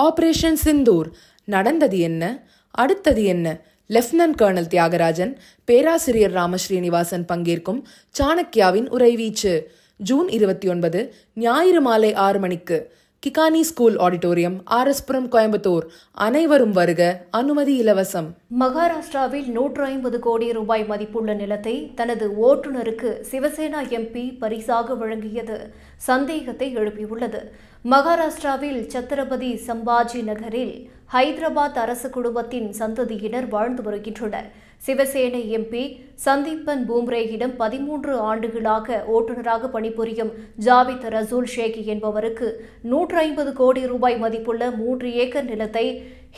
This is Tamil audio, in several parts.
ஆபரேஷன் சிந்தூர் நடந்தது என்ன, அடுத்தது என்ன? லெப்டினன்ட் கர்னல் தியாகராஜன், பேராசிரியர் ராமஸ்ரீனிவாசன் பங்கேற்கும் சாணக்யாவின் உரைவீச்சு. ஜூன் 29 ஞாயிறு மாலை 6 மணிக்கு கிகானி ஸ்கூல் ஆடிட்டோரியம், RS புரம், கோயம்புத்தூர். அனைவரும் வருக, அனுமதி இலவசம். மகாராஷ்டிராவில் 150 கோடி ரூபாய் மதிப்புள்ள நிலத்தை தனது ஓட்டுநருக்கு சிவசேனா MP பரிசாக வழங்கியது சந்தேகத்தை எழுப்பியுள்ளது. மகாராஷ்டிராவில் சத்ரபதி சம்பாஜி நகரில் ஹைதராபாத் அரசு குடும்பத்தின் சந்ததியினர் வாழ்ந்து வருகின்றனர். சிவசேனை MP சந்தீப்பன் பூம்ரேயிடம் 13 ஆண்டுகளாக ஓட்டுநராக பணிபுரியும் ஜாவித் ரசூல் ஷேக் என்பவருக்கு 150 கோடி ரூபாய் மதிப்புள்ள 3 ஏக்கர் நிலத்தை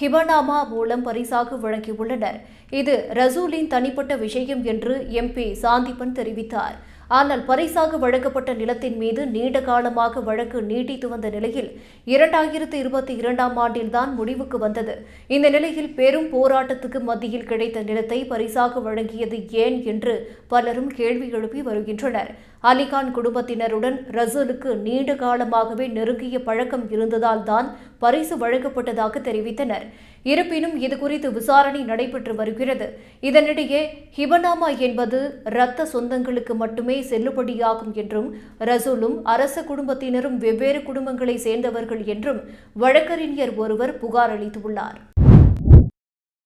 ஹிபனாமா மூலம் பரிசாக வழங்கியுள்ளனர். இது ரசூலின் தனிப்பட்ட விஷயம் என்று MP சாந்தீப்பன் தெரிவித்தார். ஆனால் பரிசாக வழங்கப்பட்ட நிலத்தின் மீது நீண்ட காலமாக வழக்கு நீட்டித்து வந்த நிலையில் 2022ஆம் ஆண்டில்தான் முடிவுக்கு வந்தது. இந்த நிலையில் பெரும் போராட்டத்துக்கு மத்தியில் கிடைத்த நிலத்தை பரிசாக வழங்கியது ஏன் என்று பலரும் கேள்வி எழுப்பி வருகின்றனர். அலிகான் குடும்பத்தினருடன் ரசூலுக்கு நீண்ட காலமாகவே நெருங்கிய பழக்கம் இருந்ததால் தான் பரிசு வழங்கப்பட்டதாக தெரிவித்தனர். இருப்பினும் இதுகுறித்து விசாரணை நடைபெற்று வருகிறது. இதனிடையே ஹிபனாமா என்பது இரத்த சொந்தங்களுக்கு மட்டுமே செல்லுபடியாகும் என்றும் ரசூலும் அரச குடும்பத்தினரும் வெவ்வேறு குடும்பங்களை சேர்ந்தவர்கள் என்றும் வழக்கறிஞர் ஒருவர் புகார் அளித்துள்ளார்.